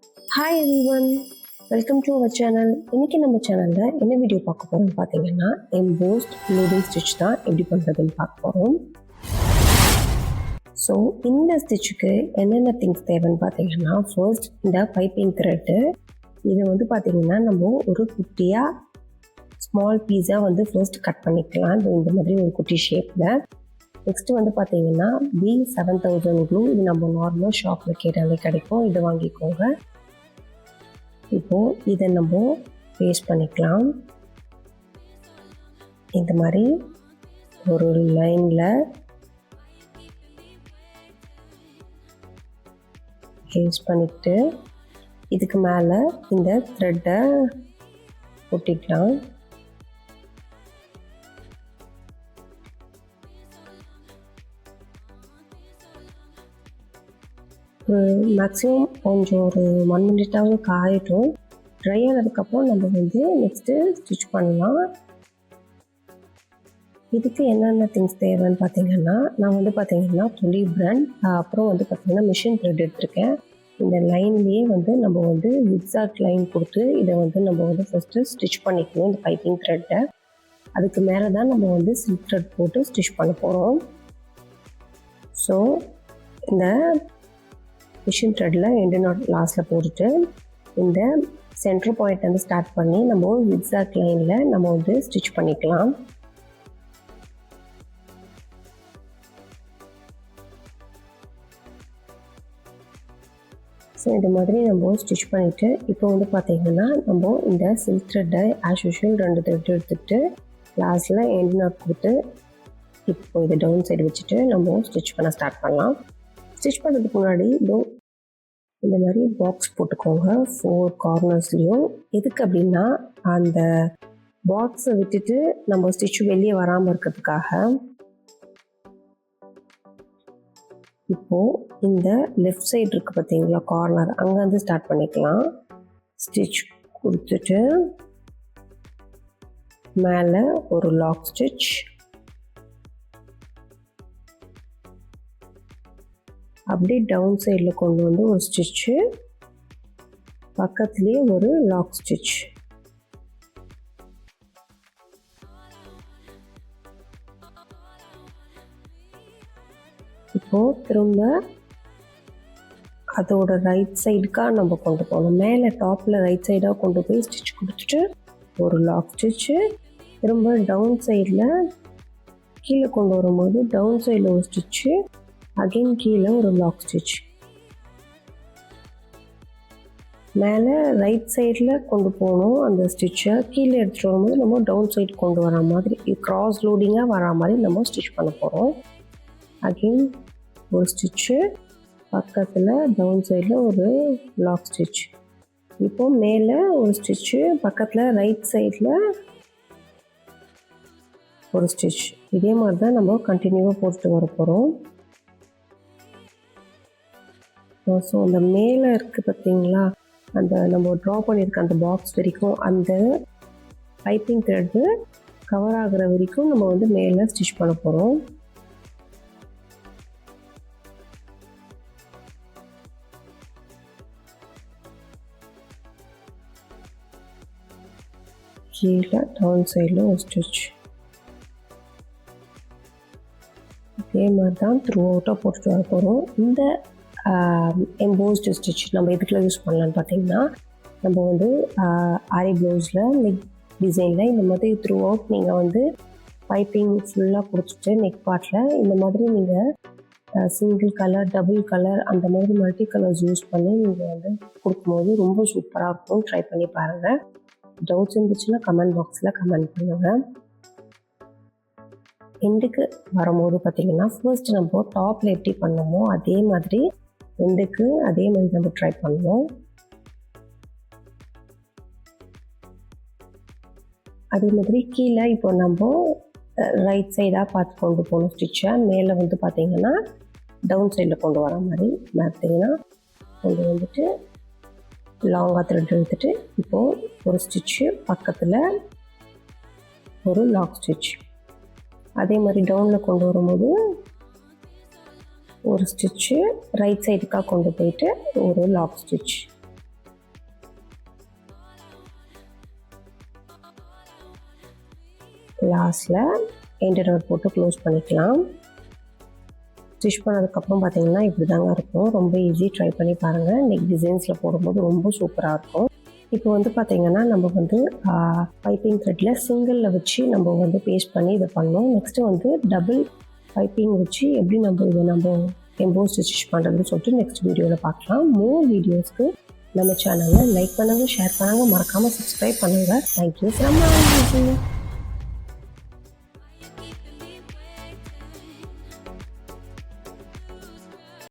Hi everyone, welcome to our channel. இன்றைக்கி நம்ம சேனலில் என்ன வீடியோ பார்க்க போகிறோம்னு பார்த்தீங்கன்னா எம்போஸ்ட் லோடிங் ஸ்டிச் தான் எப்படி பண்ணுறதுன்னு பார்க்க போகிறோம். ஸோ இந்த ஸ்டிச்சுக்கு என்னென்ன திங்ஸ் தேவைன்னு பார்த்தீங்கன்னா, ஃபர்ஸ்ட் இந்த பைப்பிங் த்ரெட்டு. இதை வந்து பார்த்திங்கன்னா நம்ம ஒரு குட்டியாக ஸ்மால் பீஸாக வந்து ஃபர்ஸ்ட் கட் பண்ணிக்கலாம். இந்த மாதிரி ஒரு குட்டி ஷேப்பில். நெக்ஸ்ட்டு வந்து பார்த்திங்கன்னா B7000 க்ளூ. இது நம்ம நார்மல் ஷாப்பில் கேட்டாலே கிடைக்கும், இதை வாங்கிக்கோங்க. இப்போது இதை நம்ம பேஸ்ட் பண்ணிக்கலாம். இந்த மாதிரி ஒரு லைனில் பேஸ்ட் பண்ணிவிட்டு இதுக்கு மேலே இந்த த்ரெட்டை ஒட்டிக்கலாம். மேக்ஸிமம் கொஞ்சம் ஒரு 1 மினிட்டாவது காயட்டும். ட்ரை ஆனதுக்கப்புறம் நம்ம வந்து நெக்ஸ்ட்டு ஸ்டிச் பண்ணலாம். இதுக்கு என்னென்ன திங்ஸ் தேவைன்னு பார்த்தீங்கன்னா, நான் வந்து பார்த்தீங்கன்னா துளி பிராண்ட், அப்புறம் வந்து பார்த்தீங்கன்னா மிஷின் த்ரெட் எடுத்திருக்கேன். இந்த லைன்லேயே வந்து நம்ம வந்து ஜிக்ஸாக் லைன் கொடுத்து இதை வந்து நம்ம வந்து ஃபஸ்ட்டு ஸ்டிச் பண்ணிக்கணும், இந்த பைப்பிங் த்ரெட்டை. அதுக்கு மேலே தான் நம்ம வந்து சில்க் த்ரெட் போட்டு ஸ்டிச் பண்ண போகிறோம். ஸோ இந்த மிஷின் த்ரெட்டில் எண்டு நாட் லாஸ்ட்டில் போட்டுட்டு இந்த சென்டர் பாயிண்ட் வந்து ஸ்டார்ட் பண்ணி நம்ம ஜிக்ஸாக் லைனில் நம்ம வந்து ஸ்டிச் பண்ணிக்கலாம். ஸோ இந்த மாதிரி நம்ம ஸ்டிச் பண்ணிவிட்டு இப்போ வந்து பார்த்திங்கன்னா நம்ம இந்த சில்க் த்ரெட்டை ஆஸ் யூஷுவல் 2 த்ரெட் எடுத்துகிட்டு லாஸ்ட்டில் எண்டு நாட் கொடுத்து இப்போ இதை டவுன் சைடு வச்சுட்டு நம்ம ஸ்டிச் பண்ண ஸ்டார்ட் பண்ணலாம். ஸ்டிச் பண்ணுறதுக்கு முன்னாடி இந்த மாதிரி பாக்ஸ் போட்டுக்கோங்க 4 கார்னர்ஸ்லேயும். எதுக்கு அப்படின்னா அந்த பாக்ஸை விட்டுட்டு நம்ம ஸ்டிச் வெளியே வராமல் இருக்கிறதுக்காக. இப்போது இந்த லெஃப்ட் சைடு இருக்குது பார்த்தீங்களா கார்னர், அங்கேருந்து ஸ்டார்ட் பண்ணிக்கலாம். ஸ்டிச் கொடுத்துட்டு மேலே ஒரு லாக் ஸ்டிச், அப்படியே டவுன் சைடில் கொண்டு வந்து ஒரு ஸ்டிச்சு, பக்கத்துலேயே ஒரு லாக் ஸ்டிச். இப்போது திரும்ப அதோட ரைட் சைடுக்காக நம்ம கொண்டு போகணும். மேலே டாப்பில் ரைட் சைடாக கொண்டு போய் ஸ்டிச் கொடுத்துட்டு ஒரு லாக் ஸ்டிச்சு, திரும்ப டவுன் சைடில் கீழே கொண்டு வரும்போது டவுன் சைடில் ஒரு ஸ்டிச்சு, அகைன் கீழே ஒரு லாக் ஸ்டிச். மேலே ரைட் சைடில் கொண்டு போகணும் அந்த ஸ்டிச்சை, கீழே எடுத்துகிட்டு வரும்போது நம்ம டவுன் சைடு கொண்டு வர மாதிரி க்ராஸ் லோடிங்காக வர மாதிரி நம்ம ஸ்டிச் பண்ண போகிறோம். அகைன் ஒரு ஸ்டிச்சு, பக்கத்தில் டவுன் சைடில் ஒரு லாக் ஸ்டிச். இப்போது மேலே ஒரு ஸ்டிச்சு, பக்கத்தில் ரைட் சைடில் ஒரு ஸ்டிச். இதே மாதிரி தான் நம்ம கண்டினியூவாக போட்டு வர போகிறோம். ஸோ அந்த மேலே இருக்குது பார்த்தீங்களா, அந்த நம்ம ட்ரா பண்ணியிருக்க அந்த பாக்ஸ் வரைக்கும் அந்த பைப்பிங் த்ரெட்டு கவர் ஆகிற வரைக்கும் நம்ம வந்து மேலே ஸ்டிச் பண்ண போகிறோம். கீழே டவுன் சைடில் ஒரு ஸ்டிச். இதே மாதிரி தான் த்ரூ அவுட்டாக போட்டுட்டு வர போகிறோம். இந்த எம்போஸ்டு ஸ்டிச் நம்ம எதுக்குள்ள யூஸ் பண்ணலான்னு பார்த்தீங்கன்னா, நம்ம வந்து ஆரி ப்ளவுஸில் நெக் டிசைனில் இந்த மாதிரி த்ரூ அவுட் நீங்கள் வந்து பைப்பிங் ஃபுல்லாக கொடுத்துட்டு நெக் பார்ட்டில் இந்த மாதிரி நீங்கள் சிங்கிள் கலர், டபுள் கலர், அந்த மாதிரி மல்டி கலர்ஸ் யூஸ் பண்ணி நீங்கள் வந்து கொடுக்கும்போது ரொம்ப சூப்பராக இருக்கும். ட்ரை பண்ணி பாருங்கள். டவுட்ஸ் இருந்துச்சுன்னா கமெண்ட் பாக்ஸில் கமெண்ட் பண்ணுங்கள். எண்டுக்கு வரும்போது பார்த்திங்கன்னா ஃபர்ஸ்ட் நம்ம டாப்பில் எப்படி பண்ணோமோ அதே மாதிரி எண்டுக்கு அதே மாதிரி நம்ம ட்ரை பண்ணுவோம். அதே மாதிரி கீழே இப்போ நம்ம ரைட் சைடாக பார்த்து கொண்டு போகணும் ஸ்டிச்சை. மேலே வந்து பார்த்திங்கன்னா டவுன் சைடில் கொண்டு வர மாதிரி பார்த்தீங்கன்னா கொண்டு வந்துட்டு லாங்காக த்ரெட் எடுத்துகிட்டு இப்போது ஒரு ஸ்டிச்சு, பக்கத்தில் ஒரு லாக் ஸ்டிச். அதே மாதிரி டவுனில் கொண்டு வரும்போது ஒரு ஸ்டிச்சு, ரைட் சைடுக்காக கொண்டு போயிட்டு ஒரு லாக் ஸ்டிச். லாஸ்ட்டில் எண்ட் நாட் போட்டு க்ளோஸ் பண்ணிக்கலாம். ஸ்டிச் பண்ணதுக்கப்புறம் பார்த்தீங்கன்னா இப்படி தாங்க இருக்கும். ரொம்ப ஈஸி, ட்ரை பண்ணி பாருங்கள். நெக் டிசைன்ஸில் போடும்போது ரொம்ப சூப்பராக இருக்கும். இப்போ வந்து பார்த்திங்கன்னா நம்ம வந்து பைப்பிங் த்ரெட்டில் சிங்கிளில் வச்சு நம்ம வந்து பேஸ்ட் பண்ணி இதை பண்ணோம். நெக்ஸ்ட்டு வந்து டபுள் பைப்பிங் வச்சு எப்படி நம்ம எம்போஸ் ஸ்டிச் பண்ணுறதுன்னு சொல்லிட்டு நெக்ஸ்ட் வீடியோவில் பார்க்கலாம். மோர் வீடியோஸ்க்கு நம்ம சேனலை லைக் பண்ணுங்கள், ஷேர் பண்ணுங்கள், மறக்காமல் சப்ஸ்கிரைப் பண்ணுங்கள். Thank you from